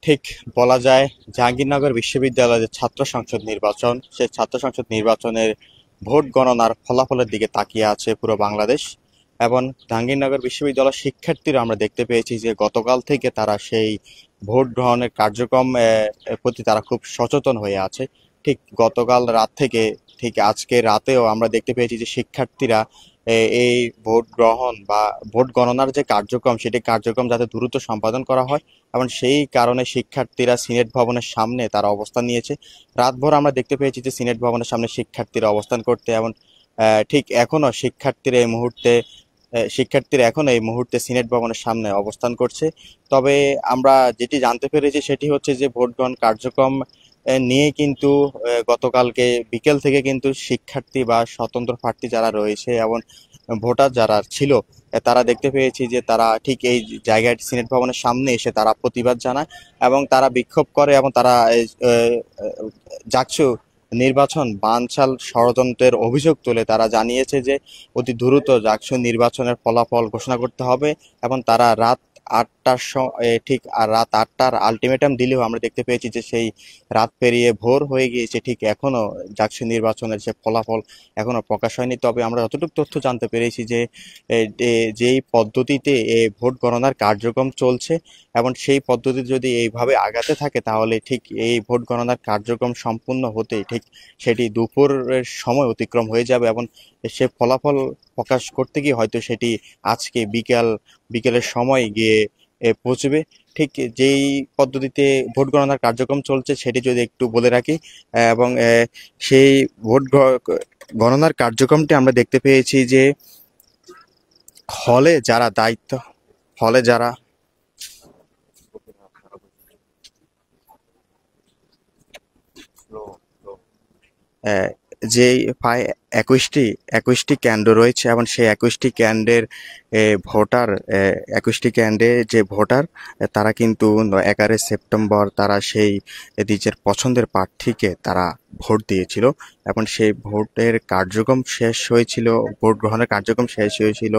ঠিক বলা যায় জাহাঙ্গীরনগর বিশ্ববিদ্যালয়ের ছাত্র সংসদ নির্বাচন, সেই ছাত্র সংসদ নির্বাচনের ভোট গণনার ফলাফলের দিকে তাকিয়ে আছে পুরো বাংলাদেশ। এবং জাহাঙ্গীরনগর বিশ্ববিদ্যালয়ের শিক্ষার্থীরা আমরা দেখতে পেয়েছি যে গতকাল থেকে তারা সেই ভোট গ্রহণের কার্যক্রম প্রতি তারা খুব সচেতন হয়ে আছে। ঠিক গতকাল রাত থেকে ঠিক আজকে রাতেও আমরা দেখতে পেয়েছি যে শিক্ষার্থীরা এই ভোট গ্রহণ বা ভোট গণনার যে কার্যক্রম, সেটি কার্যক্রম যাতে দ্রুত সম্পাদন করা হয় এবং সেই কারণে শিক্ষার্থীরা সিনেট ভবনের সামনে তারা অবস্থান নিয়েছে। রাতভর আমরা দেখতে পেয়েছি যে সিনেট ভবনের সামনে শিক্ষার্থীরা অবস্থান করতে, এবং ঠিক এখনো শিক্ষার্থীরা এখন এই মুহূর্তে সিনেট ভবনের সামনে অবস্থান করছে। তবে আমরা যেটি জানতে পেরেছি সেটি হচ্ছে যে ভোট গ্রহণ কার্যক্রম নিয়ে কিন্তু গতকালকে বিকেল থেকে কিন্তু শিক্ষার্থী বা স্বতন্ত্র প্রার্থী যারা রয়েছে এবং ভোটার যারা ছিল, তারা দেখতে পেয়েছি যে তারা ঠিক এই জায়গায় সিনেট ভবনের সামনে এসে তারা প্রতিবাদ জানায় এবং তারা বিক্ষোভ করে এবং তারা জাকসু নির্বাচন বানচাল ষড়যন্ত্রের অভিযোগ তুলে তারা জানিয়েছে যে অতি দ্রুত জাকসু নির্বাচনের ফলাফল ঘোষণা করতে হবে এবং তারা রাত 8টার আলটিমেটাম দিলেও আমরা দেখতে পেয়েছি যে সেই রাত পেরিয়ে ভোর হয়ে গিয়েছে, ঠিক এখনো জাকসু নির্বাচনের যে ফলাফল এখনো প্রকাশ হয়নি। তবে আমরা যতটুকু তথ্য জানতে পেরেছি যে যেই পদ্ধতিতে ভোট গণনার কার্যক্রম চলছে এবং সেই পদ্ধতি যদি এইভাবে আগাতে থাকে তাহলে ঠিক এই ভোট গণনার কার্যক্রম সম্পূর্ণ হতে ঠিক সেটি দুপুরের সময় অতিক্রম হয়ে যাবে এবং সে ফলাফল প্রকাশ করতে গিয়ে হয়তো সেটি আজকে বিকেলের সময় গিয়ে পৌঁছবে। ঠিক যেই পদ্ধতিতে ভোট গণনার কার্যক্রম চলছে সেটি যদি একটু বলে রাখি, এবং সেই গণনার কার্যক্রমটি আমরা দেখতে পেয়েছি যে হলে যারা দায়িত্ব হলে যারা আহ, যে প্রায় একুশটি কেন্দ্র রয়েছে এবং সেই ভোটার 21টি কেন্দ্রে যে ভোটার তারা কিন্তু 11 সেপ্টেম্বর তারা সেই নিজের পছন্দের প্রার্থীকে তারা ভোট দিয়েছিল এবং সেই ভোট গ্রহণের কার্যক্রম শেষ হয়েছিল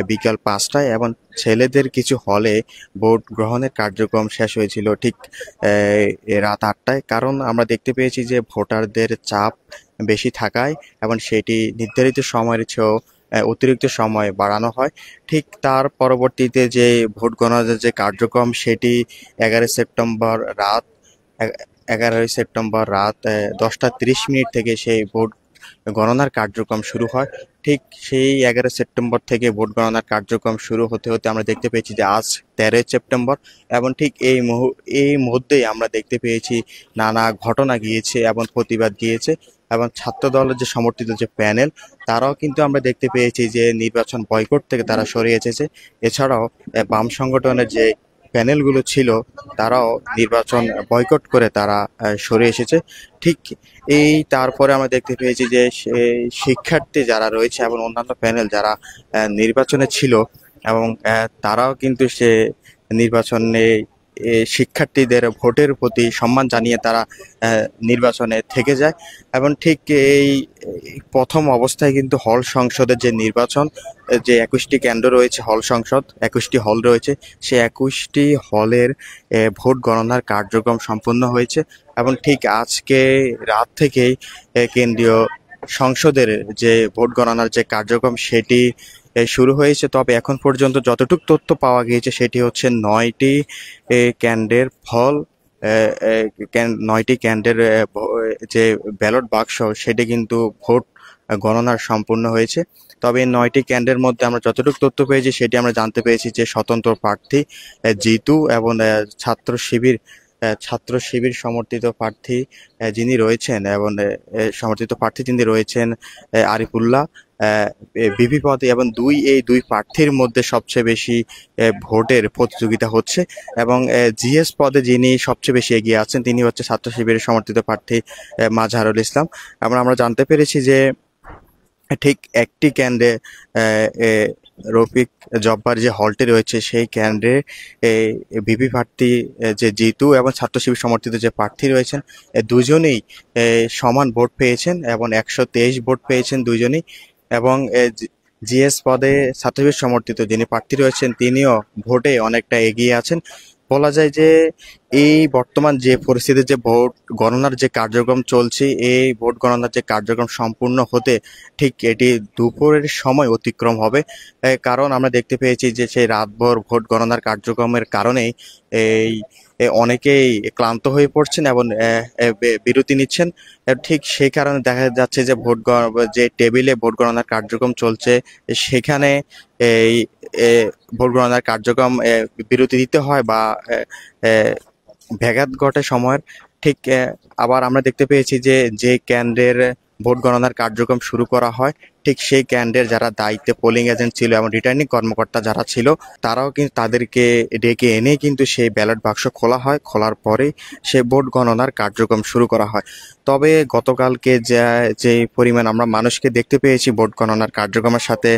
বিকাল 5টায় এবং ছেলেদের কিছু হলে ভোট গ্রহণের কার্যক্রম শেষ হয়েছিল ঠিক রাত 8টায়। কারণ আমরা দেখতে পেয়েছি যে ভোটারদের চাপ বেশি থাকায় এবং সেটি নির্ধারিত সময়ের চেয়েও অতিরিক্ত সময় বাড়ানো হয়। ঠিক তার পরবর্তীতে যে ভোট গণনার যে কার্যক্রম সেটি 11 সেপ্টেম্বর রাত 10টা 30 মিনিট থেকে সেই ভোট গণনার কার্যক্রম শুরু হয়। ঠিক সেই 11 সেপ্টেম্বর থেকে ভোট গণনার কার্যক্রম শুরু হতে হতে আমরা দেখতে পেয়েছি যে আজ 13 সেপ্টেম্বর এবং ঠিক এই মুহূর্তেই আমরা দেখতে পেয়েছি নানা ঘটনা গিয়েছে এবং প্রতিবাদ গিয়েছে এবং ছাত্র দলের যে সমর্থিত যে প্যানেল তারাও কিন্তু আমরা দেখতে পেয়েছি যে নির্বাচন বয়কট থেকে তারা সরে এসেছে। এছাড়াও বাম সংগঠনের যে প্যানেলগুলো ছিল তারাও নির্বাচন বয়কট করে তারা সরে এসেছে। ঠিক তারপরে আমরা দেখতে পেয়েছি যে শিক্ষার্থী যারা রয়েছে এবং অন্যান্য প্যানেল যারা নির্বাচনে ছিল এবং তারাও কিন্তু সে নির্বাচনে শিক্ষার্থীদের ভোটের প্রতি সম্মান জানিয়ে তারা নির্বাচনে থেকে যায় এবং ঠিক এই প্রথম অবস্থায় কিন্তু হল সংসদের যে নির্বাচন, যে 21টি কেন্দ্র রয়েছে, 21টি হল রয়েছে, সে 21টি হলের ভোট গণনার কার্যক্রম সম্পন্ন হয়েছে এবং ঠিক আজকে রাত থেকেই কেন্দ্রীয় সংসদের যে ভোট গণনার যে কার্যক্রম সেটি শুরু হয়েছে। তবে এখন পর্যন্ত যতটুকু তথ্য পাওয়া গিয়েছে সেটি হচ্ছে 9টি কেন্দ্রের ফল, 9টি কেন্দ্রের যে ব্যালট বাক্স সেটি কিন্তু ভোট গণনার সম্পূর্ণ হয়েছে। তবে এই 9টি কেন্দ্রের মধ্যে আমরা যতটুকু তথ্য পেয়েছি সেটি আমরা জানতে পেরেছি যে স্বতন্ত্র প্রার্থী জিতু এবং ছাত্র শিবির সমর্থিত প্রার্থী যিনি রয়েছেন এবং যিনি রয়েছেন আরিফুল্লাহ বিপি পদে এবং এই দুই প্রার্থীর মধ্যে সবচেয়ে বেশি ভোটের প্রতিযোগিতা হচ্ছে এবং জিএস পদে যিনি সবচেয়ে বেশি এগিয়ে আছেন তিনি হচ্ছে ছাত্র শিবিরের সমর্থিত প্রার্থী মাজহারুল ইসলাম। এবং আমরা জানতে পেরেছি যে ঠিক একটি কেন্দ্রে রফিক জব্বার যে হলটি রয়েছে সেই কেন্দ্রে ভিপি প্রার্থী যে জিতু এবং ছাত্র শিবির সমর্থিত যে প্রার্থী রয়েছেন দুজনেই সমান ভোট পেয়েছেন এবং 123 ভোট পেয়েছেন দুজনেই এবং জিএস পদে ছাত্র শিবির সমর্থিত যিনি প্রার্থী রয়েছেন তিনিও ভোটে অনেকটা এগিয়ে আছেন। বলা যায় যে এই বর্তমান যে পরিস্থিতিতে যে ভোট গণনার যে কার্যক্রম চলছে, এই ভোট গণনার যে কার্যক্রম সম্পূর্ণ হতে ঠিক এটি দুপুরের সময় অতিক্রম হবে। কারণ আমরা দেখতে পেয়েছি যে সেই রাতভর ভোট গণনার কার্যক্রমের কারণেই এই অনেকেই ক্লান্ত হয়ে পড়ছেন এবং বিরতি নিচ্ছেন। ঠিক সেই কারণে দেখা যাচ্ছে যে যে টেবিলে ভোট গণনার কার্যক্রম চলছে সেখানে এই ভোট গণনার কার্যক্রম বিরতি দিতে হয় বা ব্যাঘাত ঘটে সময়ের। ঠিক আবার আমরা দেখতে পেয়েছি যে যে কেন্দ্রের ভোট গণনার কার্যক্রম শুরু করা হয়, ঠিক সেই কেন্দ্রের যারা দায়িত্বে পোলিং এজেন্ট ছিল এবং রিটার্নিং কর্মকর্তা যারা ছিল, তারাও কিন্তু তাদেরকে ডেকে এনে কিন্তু সেই ব্যালট বাক্স খোলা হয়। খোলার পরেই সে ভোট গণনার কার্যক্রম শুরু করা হয়। তবে গতকালকে যে পরিমাণ আমরা মানুষকে দেখতে পেয়েছি ভোট গণনার কার্যক্রমের সাথে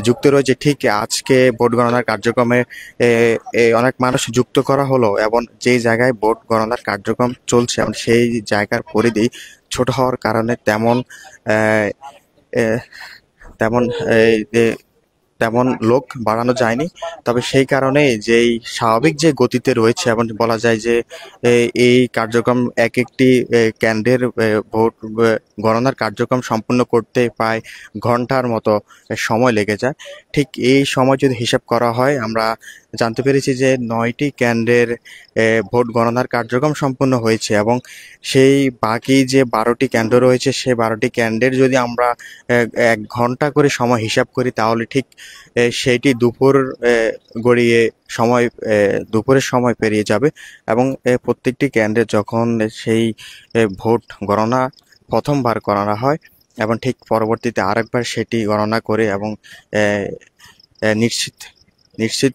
যুক্ত রয়েছে, ঠিক আজকে ভোট গণনার কার্যক্রমে অনেক মানুষ যুক্ত করা হলো এবং যেই জায়গায় ভোট গণনার কার্যক্রম চলছে এবং সেই জায়গার পরিধি ছোট হওয়ার কারণে তেমন আহ, আহ, তেমন এই যে তেমন লোক বাড়ানো যায়নি। তবে সেই কারণে যেই স্বাভাবিক যে গতিতে রয়েছে এবং বলা যায় যে এই কার্যক্রম এক একটি কেন্দ্রের ভোট গণনার কার্যক্রম সম্পূর্ণ করতে প্রায় ঘন্টার মতো সময় লেগে যায়। ঠিক এই সময় যদি হিসাব করা হয়, আমরা জানতে পেরেছি যে 9টি কেন্দ্রের ভোট গণনার কার্যক্রম সম্পূর্ণ হয়েছে এবং সেই বাকি যে 12টি কেন্দ্র রয়েছে সেই 12টি কেন্দ্রের যদি আমরা 1 ঘন্টা করে সময় হিসাব করি, তাহলে ঠিক সেইটি দুপুর গড়িয়ে সময় দুপুরের সময় পেরিয়ে যাবে এবং প্রত্যেকটি কেন্দ্রে যখন সেই ভোট গণনা প্রথমবার করানো হয় এবং ঠিক পরবর্তীতে আরেকবার সেটি গণনা করে এবং আহ, আহ, নিশ্চিত নিশ্চিত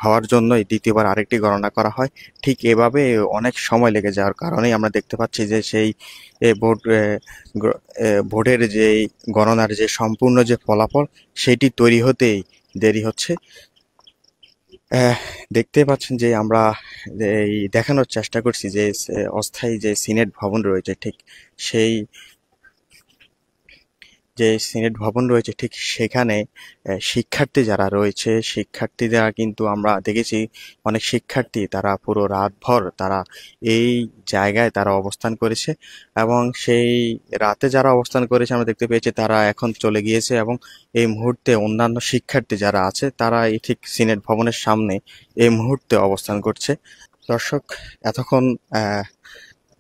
হওয়ার জন্যই দ্বিতীয়বার আরেকটি গণনা করা হয়। ঠিক এভাবে অনেক সময় লেগে যাওয়ার কারণেই আমরা দেখতে পাচ্ছি যে সেই ভোট ভোটের যে গণনার যে সম্পূর্ণ যে ফলাফল সেটি তৈরি হতেই দেরি হচ্ছে। আহ, দেখতে পাচ্ছেন যে আমরা এই দেখানোর চেষ্টা করছি যে অস্থায়ী যে সিনেট ভবন রয়েছে, ঠিক সেই যে সিনেট ভবন রয়েছে ঠিক সেখানে শিক্ষার্থী যারা রয়েছে, শিক্ষার্থীরা কিন্তু আমরা দেখেছি অনেক শিক্ষার্থী তারা পুরো রাতভর তারা এই জায়গায় তারা অবস্থান করেছে এবং সেই রাতে যারা অবস্থান করেছে আমরা দেখতে পেয়েছি তারা এখন চলে গিয়েছে এবং এই মুহূর্তে অন্যান্য শিক্ষার্থী যারা আছে তারা এই ঠিক সিনেট ভবনের সামনে এই মুহূর্তে অবস্থান করছে। দর্শক, এতক্ষণ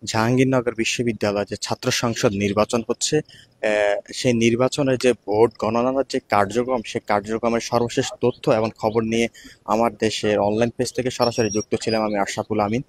জাহাঙ্গীরনগর বিশ্ববিদ্যালয়ে যে ছাত্র সংসদ নির্বাচন হচ্ছে, সেই নির্বাচনের যে ভোট গণনার যে কার্যক্রম, সেই কার্যক্রমের সর্বশেষ তথ্য এবং খবর নিয়ে আমার দেশের অনলাইন পেজ থেকে সরাসরি যুক্ত ছিলাম আমি আশরাফুল আমিন।